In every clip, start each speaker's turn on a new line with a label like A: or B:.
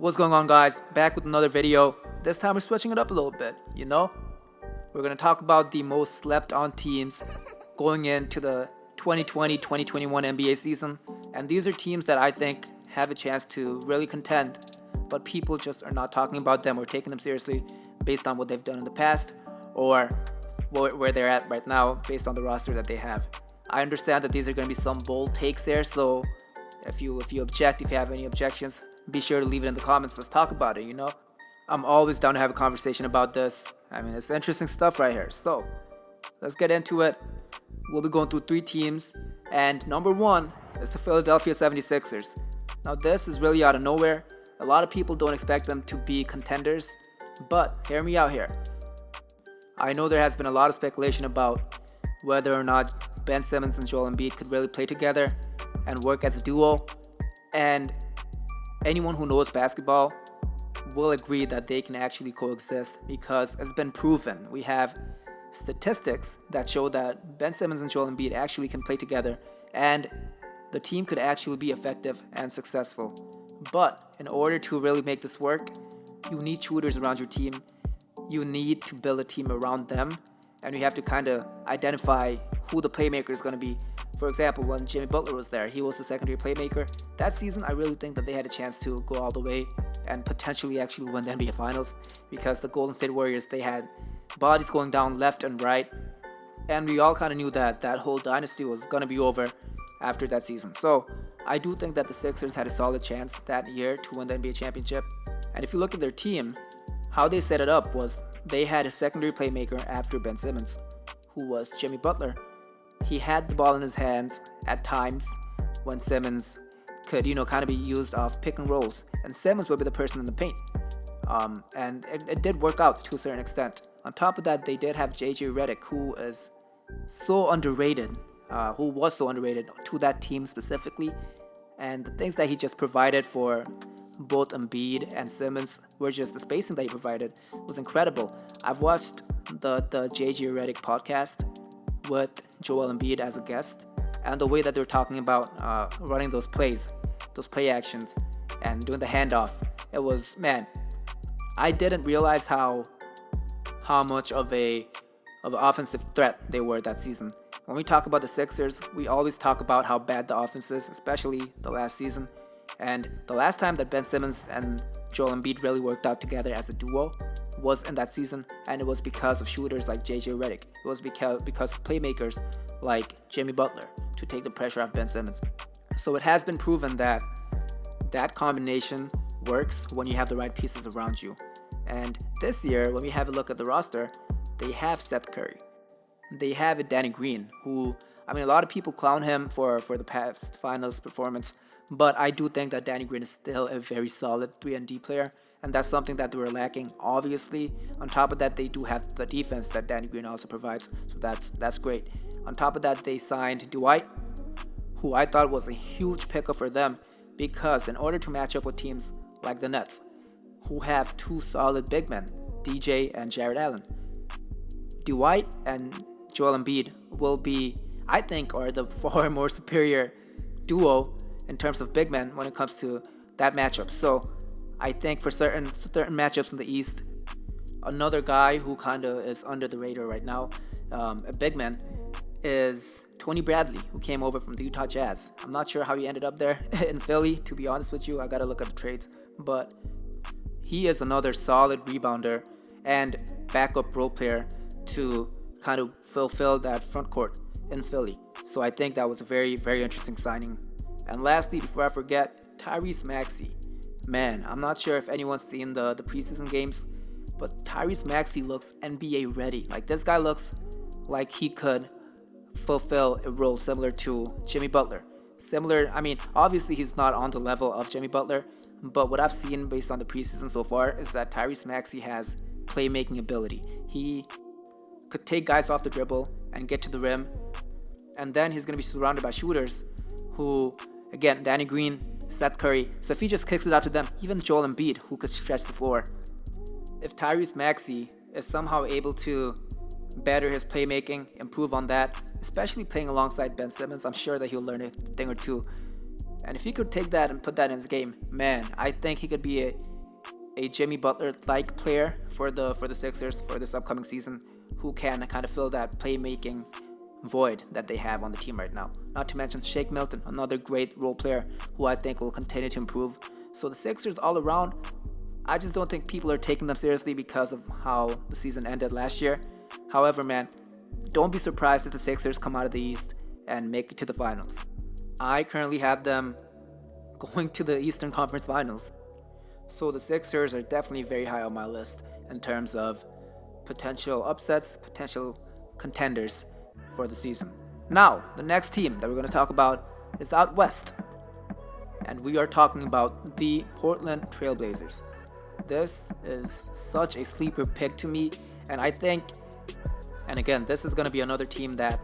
A: What's going on, guys? Back with another video. This time we're switching it up a little bit, We're going to talk about the most slept on teams going into the 2020-2021 NBA season. And these are teams that I think have a chance to really contend, but people just are not talking about them or taking them seriously based on what they've done in the past or where they're at right now based on the roster that they have. I understand that these are going to be some bold takes there, so if you object, if you have any objections, be sure to leave it in the comments. Let's talk about it, I'm always down to have a conversation about this. I mean, it's interesting stuff right here. So, let's get into it. We'll be going through 3 teams, and number 1 is the Philadelphia 76ers. Now, this is really out of nowhere. A lot of people don't expect them to be contenders, but hear me out here. I know there has been a lot of speculation about whether or not Ben Simmons and Joel Embiid could really play together and work as a duo, and anyone who knows basketball will agree that they can actually coexist because it's been proven. We have statistics that show that Ben Simmons and Joel Embiid actually can play together and the team could actually be effective and successful. But in order to really make this work, you need shooters around your team. You need to build a team around them, and you have to kind of identify who the playmaker is going to be. For example, when Jimmy Butler was there, he was the secondary playmaker. That season, I really think that they had a chance to go all the way and potentially actually win the NBA Finals because the Golden State Warriors, they had bodies going down left and right, and we all kind of knew that that whole dynasty was going to be over after that season. So I do think that the Sixers had a solid chance that year to win the NBA championship. And if you look at their team, how they set it up was they had a secondary playmaker after Ben Simmons, who was Jimmy Butler. He had the ball in his hands at times when Simmons could, kind of be used off pick and rolls, and Simmons would be the person in the paint. And it did work out to a certain extent. On top of that, they did have JJ Redick, who is so underrated, who was so underrated to that team specifically. And the things that he just provided for both Embiid and Simmons were just the spacing that he provided was incredible. I've watched the JJ Redick podcast with Joel Embiid as a guest, and the way that they're talking about running those plays, those play actions, and doing the handoff, it was, man, I didn't realize how much of an offensive threat they were that season. When we talk about the Sixers, we always talk about how bad the offense is, especially the last season. And the last time that Ben Simmons and Joel Embiid really worked out together as a duo was in that season, and it was because of shooters like JJ Redick. It was because of playmakers like Jimmy Butler to take the pressure off Ben Simmons. So it has been proven that that combination works when you have the right pieces around you. And this year, when we have a look at the roster, they have Seth Curry. They have Danny Green, who, a lot of people clown him for the past finals performance, but I do think that Danny Green is still a very solid 3-and-D player, and that's something that they were lacking, obviously. On top of that, they do have the defense that Danny Green also provides, so that's great. On top of that, they signed Dwight, who I thought was a huge pickup for them, because in order to match up with teams like the Nets, who have 2 solid big men, DJ and Jared Allen, Dwight and Joel Embiid will be, I think, are the far more superior duo in terms of big men when it comes to that matchup. So I think for certain matchups in the East, another guy who kind of is under the radar right now, a big man, is Tony Bradley, who came over from the Utah Jazz. I'm not sure how he ended up there in Philly, to be honest with you. I gotta look at the trades, but he is another solid rebounder and backup role player to kind of fulfill that front court in Philly. So I think that was a very, very interesting signing. And lastly, before I forget, Tyrese Maxey. Man, I'm not sure if anyone's seen the preseason games, but Tyrese Maxey looks NBA ready. Like, this guy looks like he could fulfill a role similar to Jimmy Butler. Obviously he's not on the level of Jimmy Butler, but what I've seen based on the preseason so far is that Tyrese Maxey has playmaking ability. He could take guys off the dribble and get to the rim, and then he's going to be surrounded by shooters who, again, Danny Green, Seth Curry. So if he just kicks it out to them, even Joel Embiid, who could stretch the floor. If Tyrese Maxey is somehow able to better his playmaking, improve on that, especially playing alongside Ben Simmons, I'm sure that he'll learn a thing or two. And if he could take that and put that in his game, man, I think he could be a Jimmy Butler-like player for the Sixers for this upcoming season, who can kind of fill that playmaking void that they have on the team right now. Not to mention Shake Milton, another great role player who I think will continue to improve. So the Sixers all around, I just don't think people are taking them seriously because of how the season ended last year. However, man, don't be surprised if the Sixers come out of the East and make it to the finals. I currently have them going to the Eastern Conference Finals. So the Sixers are definitely very high on my list in terms of potential upsets, potential contenders for the season. Now, the next team that we're going to talk about is out west. And we are talking about the Portland Trailblazers. This is such a sleeper pick to me, and I think, and again, this is going to be another team that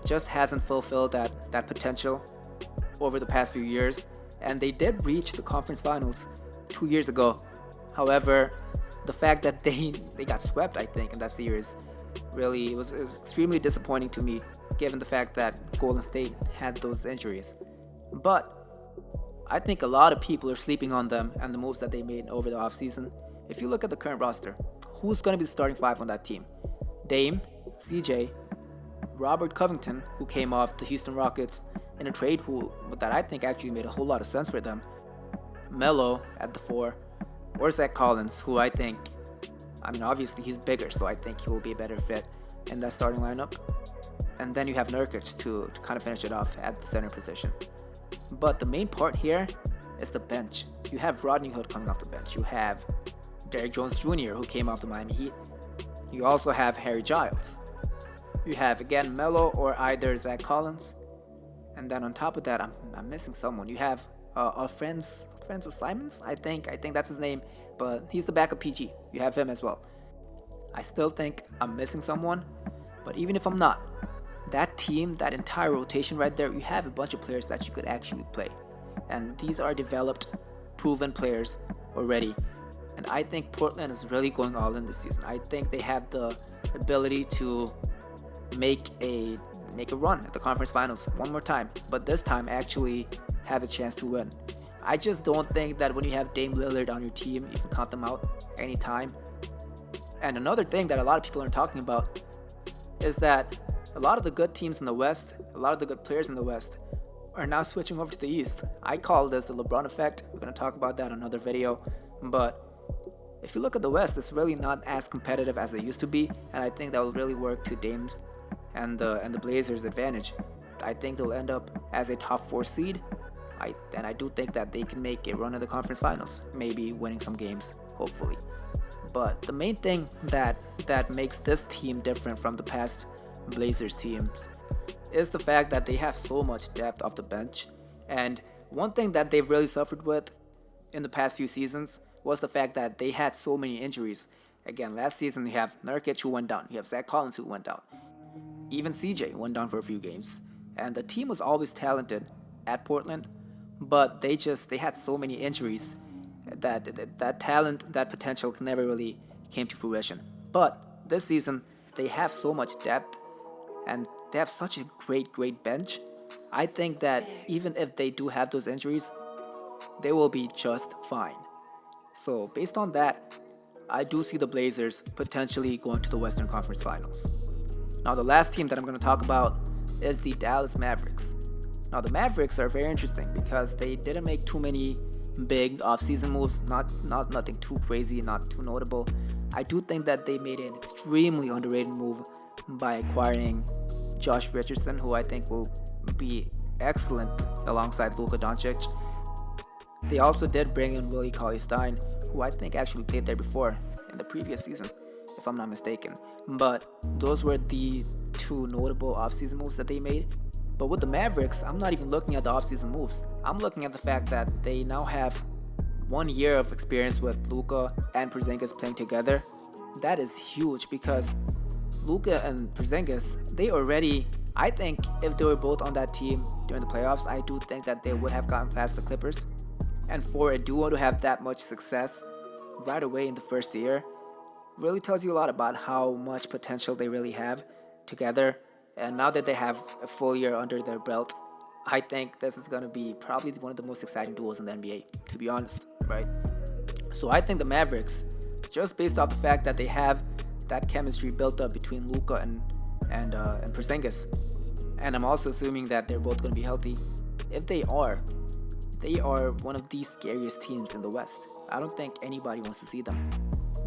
A: just hasn't fulfilled that potential over the past few years. And they did reach the conference finals 2 years ago. However, the fact that they got swept, I think, in that series, really it was extremely disappointing to me, given the fact that Golden State had those injuries. But I think a lot of people are sleeping on them and the moves that they made over the offseason. If you look at the current roster, who's going to be the starting five on that team? Dame, CJ, Robert Covington, who came off the Houston Rockets in a trade that I think actually made a whole lot of sense for them. Melo at the 4, or Zach Collins, who I think, obviously he's bigger, so I think he will be a better fit in that starting lineup. And then you have Nurkic to kind of finish it off at the center position. But the main part here is the bench. You have Rodney Hood coming off the bench. You have Derrick Jones Jr., who came off the Miami Heat. You also have Harry Giles. You have, again, Melo or either Zach Collins. And then on top of that, I'm missing someone. You have our friends of Simons, I think that's his name, but he's the backup PG. You have him as well. I still think I'm missing someone, but even if I'm not, that team, that entire rotation right there, you have a bunch of players that you could actually play. And these are developed, proven players already. And I think Portland is really going all in this season. I think they have the ability to make a run at the conference finals one more time, but this time actually have a chance to win. I just don't think that when you have Dame Lillard on your team, you can count them out anytime. And another thing that a lot of people aren't talking about is that a lot of the good teams in the West, a lot of the good players in the West are now switching over to the East. I call this the LeBron effect. We're going to talk about that in another video. But if you look at the West, it's really not as competitive as it used to be. And I think that will really work to Dame's and the Blazers' advantage. I think they'll end up as a top 4 seed. I do think that they can make a run at the conference finals, maybe winning some games, hopefully. But the main thing that makes this team different from the past Blazers teams is the fact that they have so much depth off the bench. And one thing that they've really suffered with in the past few seasons was the fact that they had so many injuries. Again, last season you have Nurkic who went down, you have Zach Collins who went down, even CJ went down for a few games. And the team was always talented at Portland, but they had so many injuries that talent, that potential never really came to fruition. But this season they have so much depth and they have such a great bench. I think that even if they do have those injuries, they will be just fine. So based on that, I do see the Blazers potentially going to the Western Conference Finals. Now the last team that I'm going to talk about is the Dallas Mavericks. Now the Mavericks are very interesting because they didn't make too many big offseason moves, not nothing too crazy, not too notable. I do think that they made an extremely underrated move by acquiring Josh Richardson, who I think will be excellent alongside Luka Doncic. They also did bring in Willie Cauley-Stein, who I think actually played there before in the previous season, if I'm not mistaken. But those were the two notable offseason moves that they made. But with the Mavericks, I'm not even looking at the offseason moves. I'm looking at the fact that they now have 1 year of experience with Luka and Porzingis playing together. That is huge because Luka and Porzingis, they already, I think if they were both on that team during the playoffs, I do think that they would have gotten past the Clippers. And for a duo to have that much success right away in the first year really tells you a lot about how much potential they really have together. And now that they have a full year under their belt, I think this is going to be probably one of the most exciting duos in the NBA, to be honest, right? So I think the Mavericks, just based off the fact that they have that chemistry built up between Luka and Porzingis, and I'm also assuming that they're both going to be healthy. If they are one of the scariest teams in the West. I don't think anybody wants to see them.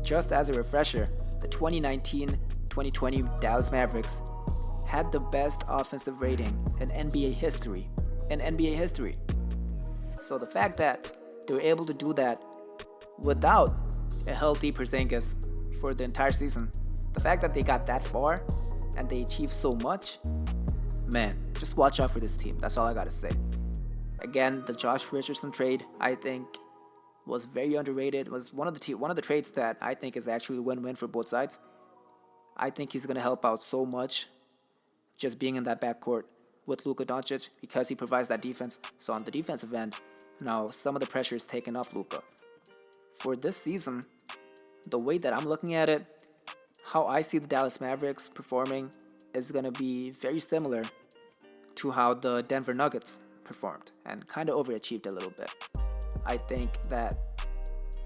A: Just as a refresher, the 2019-2020 Dallas Mavericks had the best offensive rating in NBA history. So the fact that they were able to do that without a healthy Porzingis for the entire season, the fact that they got that far and they achieved so much, man, just watch out for this team. That's all I gotta say. Again, the Josh Richardson trade, I think, was very underrated. It was one of the trades that I think is actually a win-win for both sides. I think he's gonna help out so much just being in that backcourt with Luka Doncic because he provides that defense. So on the defensive end, now some of the pressure is taken off Luka. For this season, the way that I'm looking at it, how I see the Dallas Mavericks performing is gonna be very similar to how the Denver Nuggets performed and kind of overachieved a little bit. I think that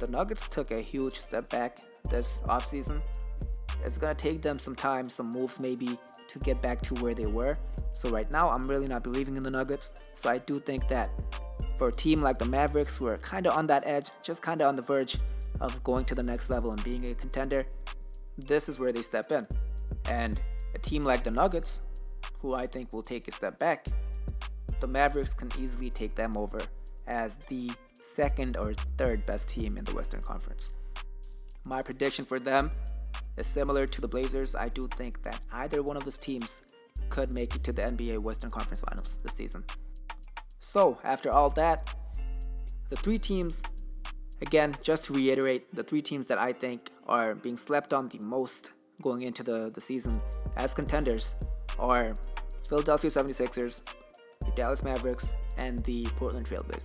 A: the Nuggets took a huge step back this offseason. It's going to take them some time, some moves maybe, to get back to where they were. So right now, I'm really not believing in the Nuggets. So I do think that for a team like the Mavericks, who are kind of on that edge, just kind of on the verge of going to the next level and being a contender, this is where they step in. And a team like the Nuggets, who I think will take a step back, the Mavericks can easily take them over as the second or third best team in the Western Conference. My prediction for them is similar to the Blazers. I do think that either one of those teams could make it to the NBA Western Conference Finals this season. So, after all that, the three teams, again, just to reiterate, the three teams that I think are being slept on the most going into the season as contenders are Philadelphia 76ers, the Dallas Mavericks, and the Portland Trail Blazers.